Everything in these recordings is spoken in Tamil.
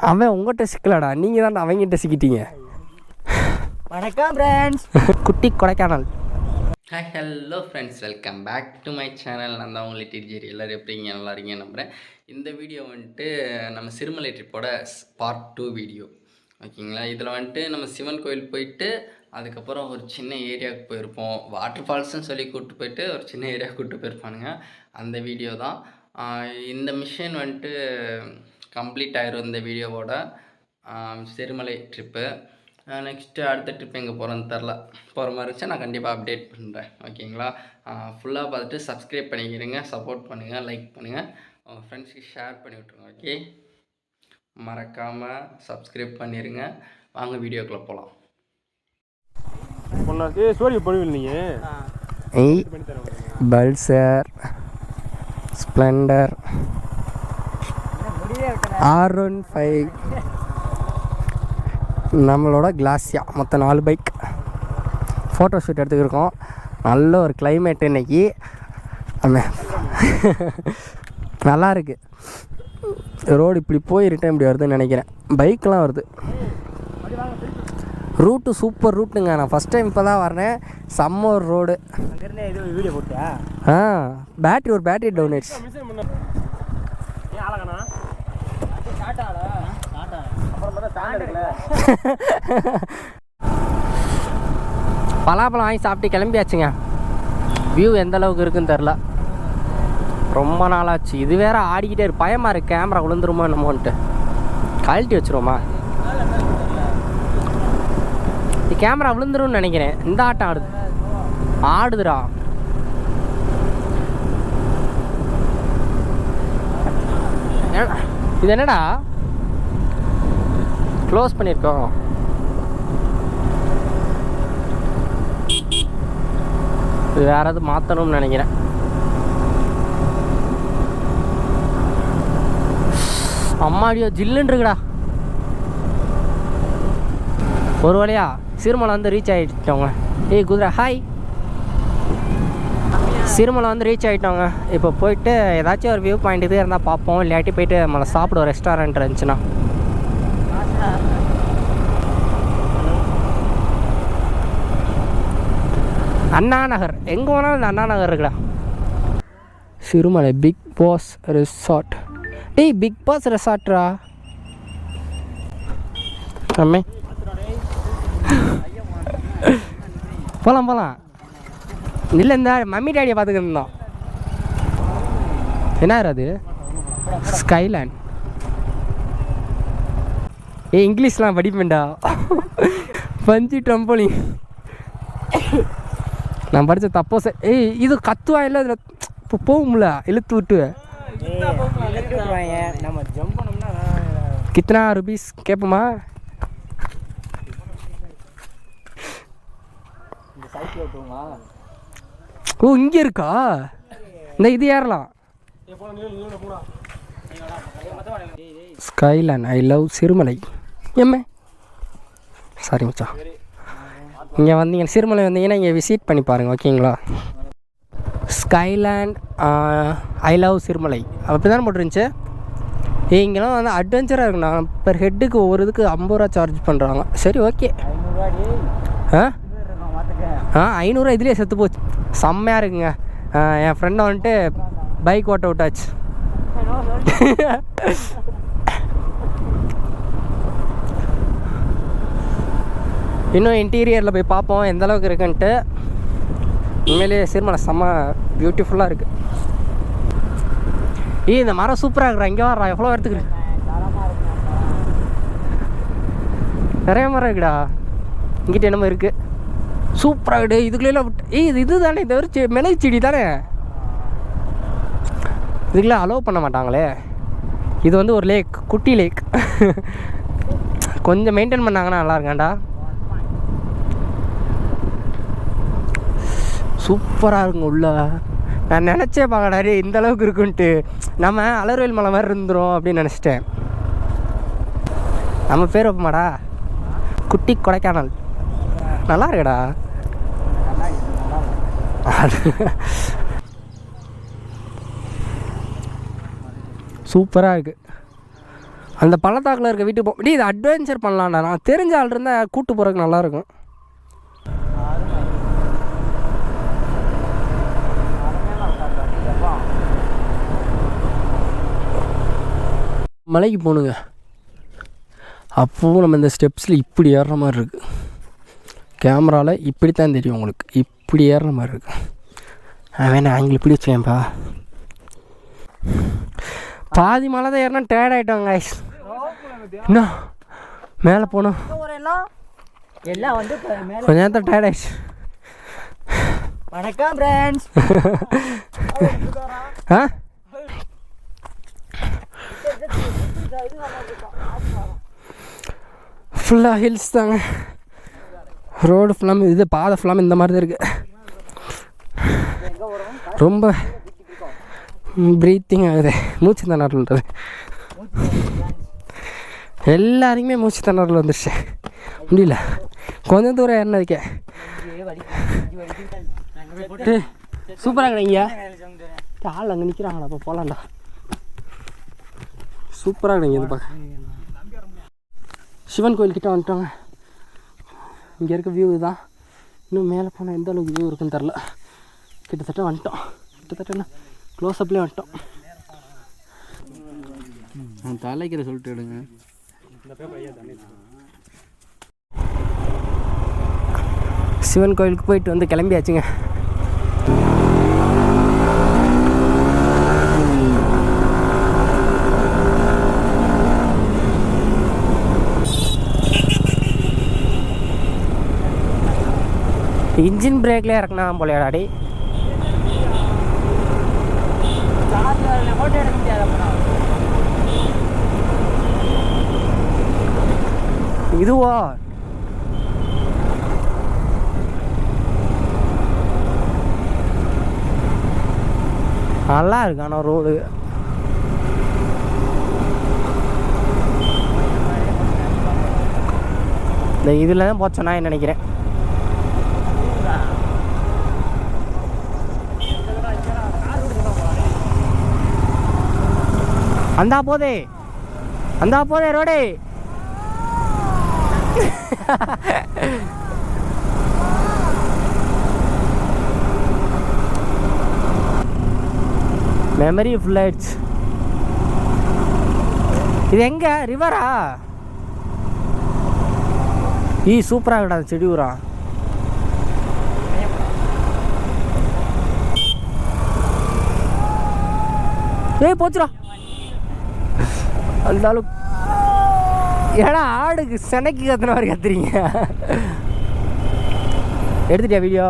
அவன் உங்கள்கிட்ட சிக்கலடா, நீங்கள் தான் அவங்ககிட்ட சிக்கிட்டீங்க. வணக்கம் ஃப்ரெண்ட்ஸ். குட்டி Kodaikanal. Hi hello friends, welcome back to my channel. நான் தான் உங்களை டிஜேரி. எல்லோரும் எப்படிங்க, நல்லா இருக்கீங்க நம்புகிறேன். இந்த வீடியோ வந்துட்டு நம்ம சிறுமலை ட்ரிப்போட பார்ட் 2 வீடியோ, ஓகேங்களா. இதில் வந்துட்டு நம்ம சிவன் கோயில் போயிட்டு அதுக்கப்புறம் ஒரு சின்ன ஏரியாவுக்கு போயிருப்போம். வாட்டர் ஃபால்ஸ்ன்னு சொல்லி கூப்பிட்டு போயிட்டு ஒரு சின்ன ஏரியாவுக்கு கூப்பிட்டு போயிருப்பானுங்க. அந்த வீடியோ தான் இந்த மிஷன் வந்துட்டு கம்ப்ளீட் ஆயிரும் இந்த வீடியோவோட. சிறுமலை ட்ரிப்பு நெக்ஸ்ட்டு அடுத்த ட்ரிப் எங்கே போகிறோன்னு தெரில. போகிற மாதிரி இருந்துச்சு நான் கண்டிப்பாக அப்டேட் பண்ணுறேன், ஓகேங்களா. ஃபுல்லாக பார்த்துட்டு சப்ஸ்கிரைப் பண்ணிக்கிறேங்க, சப்போர்ட் பண்ணுங்கள், லைக் பண்ணுங்கள், உங்கள் ஃப்ரெண்ட்ஸ்க்கு ஷேர் பண்ணி விட்ருங்க. ஓகே, மறக்காமல் சப்ஸ்கிரைப் பண்ணிடுங்க. வாங்க வீடியோக்குள்ளே போகலாம். ஸ்டோரி பண்ணுவீங்க நீங்கள். பல்சர், ஸ்ப்ளெண்டர், R15, நம்மளோட கிளாஸியா, மொத்தம் 4 பைக். Photo shoot எடுத்துக்கிருக்கோம். நல்ல ஒரு கிளைமேட்டு இன்றைக்கி. நல்லா இருக்குது. ரோடு இப்படி போய் ரிட்டர்ன் இப்படி வருதுன்னு நினைக்கிறேன். பைக்கெலாம் வருது. ரூட்டு சூப்பர் ரூட்டுங்க. நான் ஃபஸ்ட் டைம் இப்போ தான் வரேன். செம்ம ஒரு ரோடு. வீடியோ போட்டியா? பேட்ரி ஒரு பேட்ரி டவுன் ஆயிடுச்சு. பலாப்பழம் வாங்கி சாப்பிட்டு கிளம்பியாச்சுங்க. வியூ எந்த அளவுக்கு இருக்குன்னு தெரில. ரொம்ப நாளாச்சு. இது வேற ஆடிக்கிட்டே இருக்கு. பயமாக இருக்குது, கேமரா விழுந்துருமோ என்னமோன்ட்டு. கழட்டி வச்சுருவோமா? இது கேமரா விழுந்துரும்னு நினைக்கிறேன். இந்த ஆட்டம் ஆடுதுடா. இது என்னடா க்ளோஸ் பண்ணியிருக்கோம்? இது வேற எது மாற்றணும்னு நினைக்கிறேன். அம்மாடியோ ஜில்லுன்னு இருக்குடா. ஒரு வழியா சிறுமலை வந்து ரீச் ஆகிட்டோங்க. ஏய் குதிரை ஹாய். சிறுமலை வந்து ரீச் ஆகிட்டோங்க. இப்போ போயிட்டு ஏதாச்சும் ஒரு வியூ பாயிண்ட் இது இருந்தால் பார்ப்போம். இல்லாட்டி போயிட்டு நம்மளை சாப்பிடுவோம். ரெஸ்டாரண்ட் இருந்துச்சுன்னா. அண்ணா நகர் எங்கே போனாலும் இந்த அண்ணா நகர் இருக்குடா. Sirumalai big boss resort. டேய் பிக் பாஸ் ரெசார்ட்ரா. அம்மே போகலாம். இல்லை, இந்த மம்மி டேடியை பார்த்துக்கிட்டு இருந்தோம். என்ன அது? ஸ்கைலேண்ட். இங்கிலீஷ்லாம் படிப்பேன்டா. பஞ்சு ட்ரம்போலிங். நான் படித்த தப்போ சார். இது கத்துவா இல்லை இதில் இப்போ போகும்ல இழுத்து விட்டு. நம்ம ஜம்ப் பண்ணோம்னா கித்தனா ருபீஸ் கேட்போமா? ஓ இங்கே இருக்கா? இந்த இது ஏறலாம். ஸ்கைலேண்ட். I love Sirumalai. எம்மே சாரி மச்சான். இங்கே வந்தீங்க, சிறுமலை வந்தீங்கன்னா இங்கே விசிட் பண்ணி பாருங்கள், ஓகேங்களா. ஸ்கைலேண்ட் ஐ லவ் சிறுமலை அப்படி தானே போட்டுருந்துச்சு. இங்கெல்லாம் வந்து அட்வென்ச்சராக இருக்குண்ணா. பெர் ஹெட்டுக்கு ஒவ்வொரு இதுக்கு 50 ரூபா சார்ஜ் பண்ணுறாங்க. சரி ஓகே. 500 இதுலேயே செத்து போச்சு. செம்மையாக இருக்குங்க. என் ஃப்ரெண்டை வந்துட்டு பைக் ஓட்ட விட்டாச்சு. இன்னும் இன்டீரியரில் போய் பார்ப்போம் எந்த அளவுக்கு இருக்குன்ட்டு. உண்மையிலேயே சிறுமலை செம்ம பியூட்டிஃபுல்லாக இருக்குது. இந்த மரம் சூப்பராக இருக்கிறா. இங்கே வர்றா. எவ்வளோ இடத்துக்கு நிறைய மரம் இருக்குடா. இங்கிட்ட என்னமோ இருக்குது. சூப்பராக இருக்குது. இதுக்குள்ளே விட்டு இது தானே, இந்த ஒரு மிளகு செடி தானே. இதுக்குள்ளே அலோவ் பண்ண மாட்டாங்களே. இது வந்து ஒரு லேக், குட்டி லேக். கொஞ்சம் மெயின்டைன் பண்ணாங்கன்னா நல்லா இருக்காண்டா. சூப்பராக இருக்குங்க உள்ள. நான் நினச்சே பார்க்கடாரு இந்த அளவுக்கு இருக்குன்ட்டு. நம்ம அலர்வேல் மலை மாதிரி இருந்துரும் அப்படின்னு நினச்சிட்டேன். நம்ம பேர் வைப்போமாடா குட்டி கொடைக்கானல். நல்லா இருக்குடா. சூப்பராக இருக்குது. அந்த பள்ளத்தாக்கில் இருக்க வீட்டுக்கு போ இது அட்வென்ச்சர் பண்ணலாம்டா. நான் தெரிஞ்ச ஆள் இருந்தால் கூட்டு போகிறதுக்கு நல்லாயிருக்கும். மலைக்கு போகணுங்க. அப்போவும் நம்ம இந்த ஸ்டெப்ஸில் இப்படி ஏறுற மாதிரி இருக்குது. கேமராவில் இப்படித்தான் தெரியும் உங்களுக்கு, இப்படி ஏறுற மாதிரி இருக்குது. வேணா ஆங்கிள் இப்படி வச்சுக்கேன்ப்பா. பாதி மலை தான் ஏறினா டயர்ட் ஆகிட்டோங்க. இன்னும் மேலே போகணும். எல்லாம் வந்து கொஞ்ச நேரத்தில் டயர்ட் ஆயிடுச்சு. வணக்கம் ஃப்ரெண்ட்ஸ். ஆ ஃபுல்லாக ஹில்ஸ் தாங்க. ரோடு ஃபுல்லாமே இது பாதை ஃபுல்லாமே இந்த மாதிரி தான் இருக்குது. ரொம்ப ப்ரீத்திங் ஆகுது, மூச்சு திணறல்ன்றது. எல்லாருக்குமே மூச்சு திணறல் வந்துடுச்சு, முடியல. கொஞ்சம் தூரம் ஏறினதுக்கே சூப்பராக கிடைங்க. ஆள் அங்கே நிற்கிறாங்களா, அப்போ போகலாம்டா. சூப்பராக கிடைங்க. இது பார்க்க சிவன் கோயில்கிட்ட வந்துட்டோங்க. இங்கே இருக்க வியூ தான். இன்னும் மேலே போனால் எந்த அளவுக்கு வியூ இருக்குன்னு தெரில. கிட்டத்தட்ட வந்துட்டோம். கிட்டத்தட்ட என்ன க்ளோஸ்அப்லேயே வந்துட்டோம். நான் தலைக்கிற சொல்லிட்டு எடுங்க. சிவன் கோயிலுக்கு போயிட்டு வந்து கிளம்பியாச்சுங்க. இன்ஜின் பிரேக்லேயே இறக்குனா போலையாடாடி. ஃபோட்டோ எடுக்க முடியாது. இதுவா நல்லா இருக்கு. ஆனால் ரோடு இந்த இதில் தான் போச்சோன்னா நினைக்கிறேன். அந்தா போதே ரோடு. மெமரி ஃபுல் ஆயிடுச்சு. இது எங்க ரிவரா? சூப்பராக இருக்கா செடி ஊரா. போச்சுடா அந்த அளவுக்கு. ஏடா ஆடுக்கு செனைக்கு கத்துன மாதிரி கத்துறீங்க. எடுத்துட்டியா வீடியோ?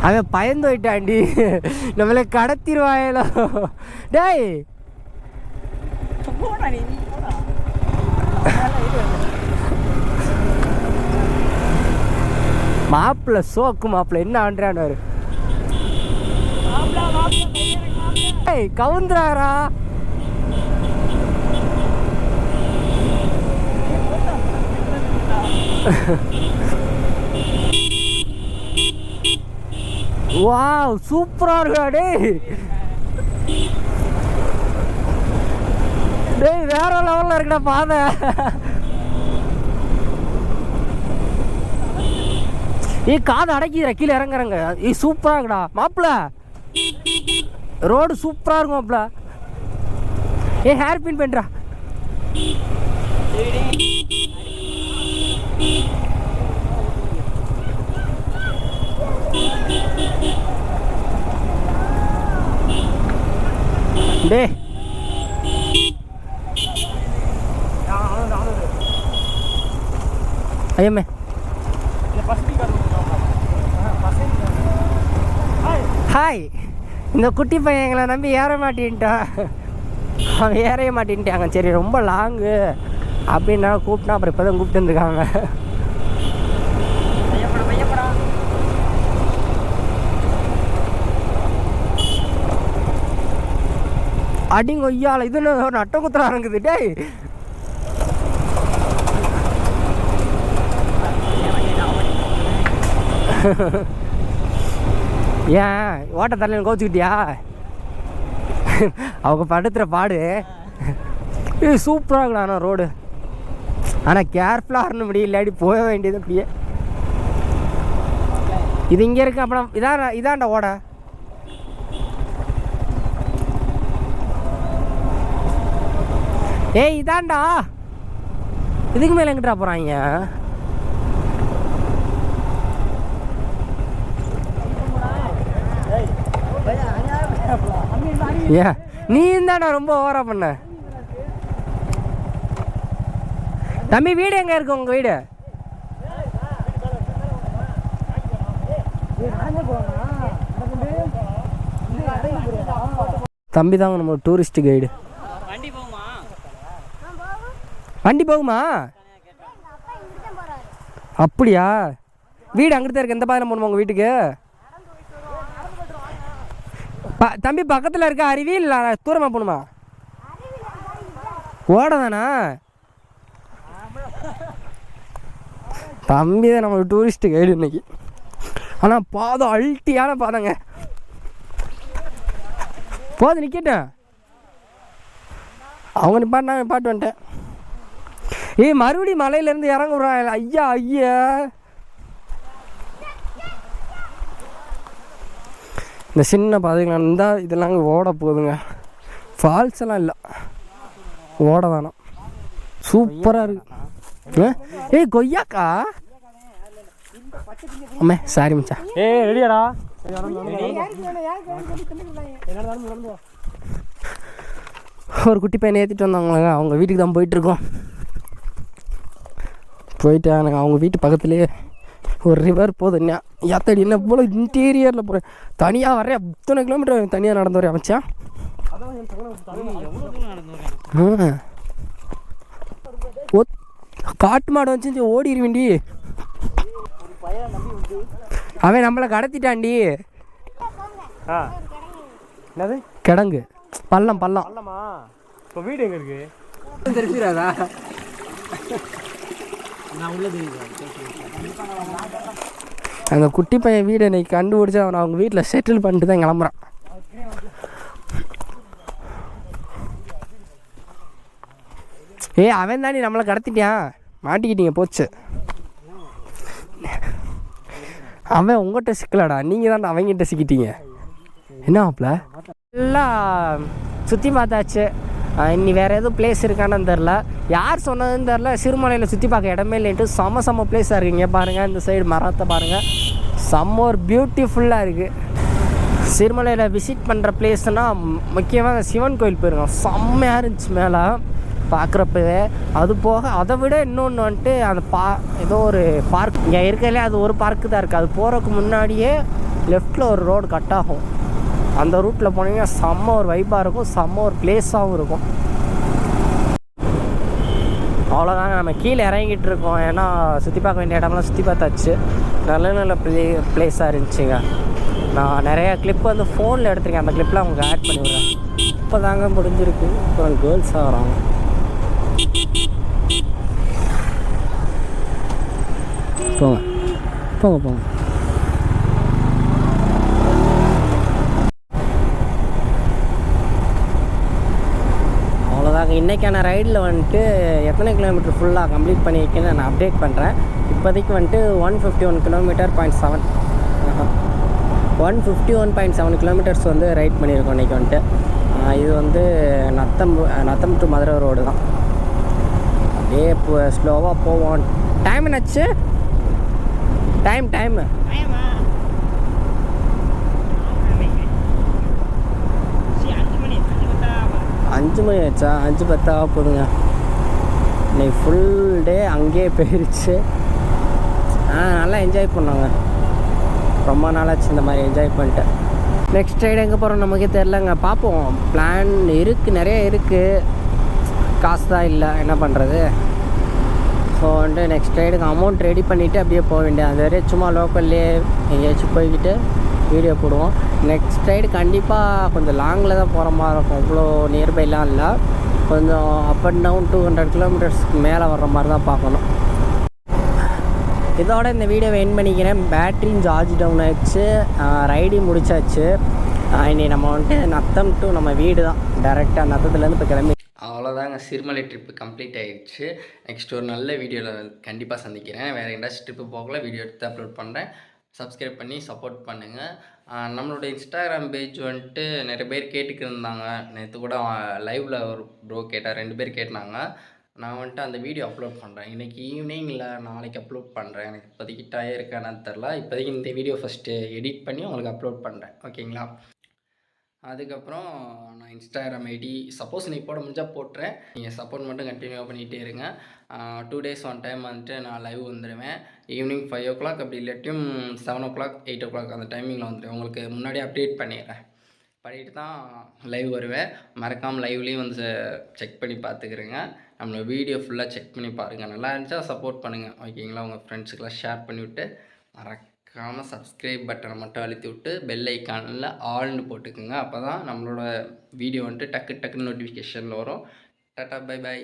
அவன் பயந்து போயிட்டாண்டி, நம்மளை கடத்திடுவாயலோ. டேய் மாப்பிள்ள சோக்கு மாப்பிள்ள என்ன ஆண்டாரு. கவுந்துறாரா? வாவ் சூப்பரா இருக்கா டேய். டேய் வேற லெவல்ல இருக்குடா பாதை. காது அடக்கிற கீழே இறங்குறங்க. சூப்பரா இருக்குடா மாப்பிள்ள. ரோடு சூப்பரா இருக்கும் மாப்பிள்ள. ஹேர் பின் பண்றா. டே ஐயம்மே ஹாய். இந்த குட்டி பையன் எங்களை நம்பி ஏற மாட்டேன்ட்டான். அவன் ஏறைய மாட்டேன்ட்டாங்க. சரி ரொம்ப லாங்கு அப்படின்னா கூப்பிட்டா, அப்புறம் இப்போ தான் கூப்பிட்டு வந்துருக்காங்க. அடிங்க ஐயால இது நட்ட குத்துறா இருக்குது டேய். ஏன் ஓட்ட தரல கோச்சுக்கிட்டியா? அவங்க படுத்துகிற பாடு சூப்பராக இருக்குண்ணா ரோடு. ஆனால் கேர்ஃபுல்லாக வரணும் முடியும், இல்லாடி போக வேண்டியது அப்படியே. இது இங்கே இருக்கு. அப்புறம் இதாண்டா ஓட. ஏய் இதாண்டா. இதுக்கு மேலே எங்கிட்டா போகிறாங்க? ஏன் நீ இருந்தாடா ரொம்ப ஓவரா பண்ண. தம்பி வீடு எங்க இருக்கு உங்க வீடு? தம்பி தாங்க நம்ம டூரிஸ்ட் கைடு. வண்டி போகுமா? அப்படியா? வீடு அங்கிட்டு தான் இருக்கு. எந்த பாதையில் போகணுமா உங்கள் வீட்டுக்கு? தம்பி பக்கத்தில் இருக்க அருவி இல்லை தூரமாக போகணுமா? ஓட தானா? தம்பி தான் நம்ம டூரிஸ்ட் கைடு இன்னைக்கு. ஆனால் பாதம் அல்ட்டியான பாதங்க. போது நிற்கட்டேன். அவங்க நிப்பாட்டினாங்க, நிப்பாட்டு வந்துட்டேன். ஏய் மறுபடியும் மலையிலேருந்து இறங்க விட்றாங்க. ஐயா ஐயா இந்த சின்ன பாதைகள் இருந்தால் இதெல்லாம் ஓட போகுதுங்க. ஃபால்ஸ் எல்லாம் இல்லை, ஓட தானே. சூப்பராக இருக்கு. ஏய் கொய்யாக்கா. அம்மே சாரி மச்சா. ஏய் ரெடியாடா? ஒரு குட்டி பையனை ஏற்றிட்டு வந்தாங்களங்க. அவங்க வீட்டுக்கு தான் போயிட்டுருக்கோம். போயிட்டானுங்க. அவங்க வீட்டு பக்கத்துலேயே ஒரு ரிவர் போகுது. யாத்தடி என்ன போல இன்டீரியரில் போகிறேன். தனியாக வரேன். இத்தனை கிலோமீட்டர் தனியாக நடந்து வரேன் அமைச்சா. காட்டு மாடு வச்சு ஓடிடுவேண்டி. அவன் நம்மளை கடத்திட்டாண்டி. என்னது கிடங்கு பள்ளம் பள்ளம். அல்லமா இப்போ வீடு எங்கே இருக்கு? தெரிஞ்சிடாதா? அந்த குட்டி பையன் வீடு இன்னைக்கு கண்டுபிடிச்சி அவனை அவங்க வீட்டில் செட்டில் பண்ணிட்டு தான் கிளம்புறான். அவன் தாண்டி நம்மளை கடத்திட்டான். மாட்டிக்கிட்டீங்க போச்சு. அவன் உங்கள்கிட்ட சிக்கலாடா, நீங்கள் தான் அவங்ககிட்ட சிக்கிட்டீங்க. என்ன ஆப்ல எல்லாம் சுற்றி பார்த்தாச்சு. இன்னி வேறு எதுவும் பிளேஸ் இருக்கான்னு தெரில. யார் சொன்னதுன்னு தெரில. சிறுமலையில் சுற்றி பார்க்க இடமே இல்லைன்ட்டு செம்ம பிளேஸாக இருக்குங்க. பாருங்கள் இந்த சைடு மரத்தை பாருங்கள், செம்ம ஒரு பியூட்டிஃபுல்லாக இருக்குது. சிறுமலையில் விசிட் பண்ணுற பிளேஸ்னால் முக்கியமாக சிவன் கோயில் போயிருங்க. செம்மையாக இருந்துச்சு மேலே பார்க்குறப்பவே. அது போக அதை விட இன்னொன்று வந்துட்டு அந்த ஏதோ ஒரு பார்க் இங்கே இருக்கிறதுலே அது ஒரு பார்க்கு தான் இருக்குது. அது போகிறதுக்கு முன்னாடியே லெஃப்டில் ஒரு ரோடு கட் ஆகும். அந்த ரூட்டில் போனீங்கன்னா செம்ம ஒரு வைப்பாக இருக்கும், செம்ம ஒரு பிளேஸாகவும் இருக்கும். அவ்வளோதாங்க. நம்ம கீழே இறங்கிட்டு இருக்கோம். ஏன்னா சுற்றி பார்க்க வேண்டிய இடம்லாம் சுற்றி பார்த்தாச்சு. நல்ல பிளேஸாக இருந்துச்சுங்க. நான் நிறையா கிளிப் வந்து ஃபோனில் எடுத்துருக்கேன். அந்த கிளிப்லாம் அவங்க ஆட் பண்ணி விடுறேன். இப்போ தாங்க முடிஞ்சிருக்கு. இப்போ கேர்ள்ஸ் ஆகிறாங்க. போங்க போங்க போங்க. அவ்வளோதாங்க. இன்றைக்கான ரைடில் வந்துட்டு எத்தனை கிலோமீட்டர் ஃபுல்லாக கம்ப்ளீட் பண்ணியிருக்கேன்னு நான் அப்டேட் பண்ணுறேன். இப்போதைக்கு வந்துட்டு 151 கிலோமீட்டர் 0.7 151.7 கிலோமீட்டர்ஸ் வந்து ரைட் பண்ணியிருக்கோம் இன்றைக்கி வந்துட்டு. இது வந்து நத்தம் டு மதுரை ரோடு தான். அப்படியே இப்போ ஸ்லோவாக போவோம். டைம் என்னாச்சு? டைம் 5 மணி ஆச்சா? 5:10 ஆக போதுங்க. இன்னைக்கு ஃபுல் டே அங்கேயே போயிடுச்சு. நல்லா என்ஜாய் பண்ணோங்க. ரொம்ப நாளாச்சு இந்த மாதிரி என்ஜாய் பண்ணிட்டேன். நெக்ஸ்ட் ரைடு எங்கே போகிறோம் நமக்கே தெரிலங்க. பார்ப்போம். பிளான் இருக்குது, நிறைய இருக்குது. காசு தான் இல்லை, என்ன பண்ணுறது. ஸோ வந்துட்டு நெக்ஸ்ட் ரைடுக்கு அமௌண்ட் ரெடி பண்ணிவிட்டு அப்படியே போக வேண்டியது. அது வரையும் சும்மா லோக்கல்லே எங்கேயாச்சும் போய்கிட்டு வீடியோ போடுவோம். நெக்ஸ்ட் ரைடு கண்டிப்பாக கொஞ்சம் லாங்கில் தான் போகிற மாதிரி இருக்கும். அவ்வளோ நியர்பைலாம் இல்லை, கொஞ்சம் அப் அண்ட் டவுன் 200 கிலோமீட்டர்ஸ்க்கு மேலே வர்ற மாதிரி தான் பார்க்கணும். இதோட இந்த வீடியோவை எண்ட் பண்ணிக்கிறேன். பேட்ரியும் சார்ஜ் டவுன் ஆயிடுச்சு, ரைடிங் முடிச்சாச்சு. இனி நம்ம வந்துட்டு நத்தம் டு நம்ம வீடு தான், டேரெக்டாக நத்தத்துலேருந்து இப்போ கிளம்பி. அவ்வளோதாங்க, சிறுமலை ட்ரிப்பு கம்ப்ளீட் ஆகிடுச்சு. நெக்ஸ்ட் ஒரு நல்ல வீடியோவில் கண்டிப்பாக சந்திக்கிறேன். வேறு எங்கேயாச்சும் ட்ரிப்பு போகல, வீடியோ எடுத்து அப்லோட் பண்ணுறேன். சப்ஸ்கிரைப் பண்ணி சப்போர்ட் பண்ணுங்கள். நம்மளோட இன்ஸ்டாகிராம் பேஜ் வந்துட்டு நிறைய பேர் கேட்டுக்கிருந்தாங்க. நேற்று கூட லைவில் ஒரு ப்ரோ கேட்டால் 2 பேர் கேட்டாங்க. நான் வந்துட்டு அந்த வீடியோ அப்லோட் பண்ணுறேன் இன்றைக்கி ஈவினிங், இல்லை நாளைக்கு அப்லோட் பண்ணுறேன். எனக்கு இப்போதைக்கு டயர் இருக்கானு தெரில. இப்போதைக்கு இந்த வீடியோ ஃபஸ்ட்டு எடிட் பண்ணி உங்களுக்கு அப்லோட் பண்ணுறேன், ஓகேங்களா? அதுக்கப்புறம் நான் இன்ஸ்டாகிராம் ஐடி சப்போஸ் நீ போட முடிஞ்சால் போட்டுறேன். நீங்கள் சப்போர்ட் மட்டும் கண்டினியூ பண்ணிகிட்டே இருங்க. 2 days 1 time வந்துட்டு நான் லைவ் வந்துடுவேன். ஈவினிங் 5 o'clock, அப்படி இல்லாட்டியும் 7 o'clock 8 o'clock அந்த டைமிங்கில் வந்துடுவேன். உங்களுக்கு முன்னாடி அப்டேட் பண்ணிடுறேன், பண்ணிட்டு தான் லைவ் வருவேன். மறக்காமல் லைவ்லேயும் வந்து செக் பண்ணி பார்த்துக்கிறேங்க. நம்மளோட வீடியோ ஃபுல்லாக செக் பண்ணி பாருங்கள். நல்லா இருந்துச்சா சப்போர்ட் பண்ணுங்கள், ஓகேங்களா? உங்கள் ஃப்ரெண்ட்ஸுக்கெல்லாம் ஷேர் பண்ணிவிட்டு மறக்காமல் சப்ஸ்கிரைப் பட்டனை மட்டும் அழுத்தி விட்டு பெல் ஐக்கானில் ஆல்னு போட்டுக்குங்க. அப்போ தான் நம்மளோட வீடியோ வந்துட்டு டக்கு டக்குன்னு நோட்டிஃபிகேஷனில் வரும். Tata, bye bye.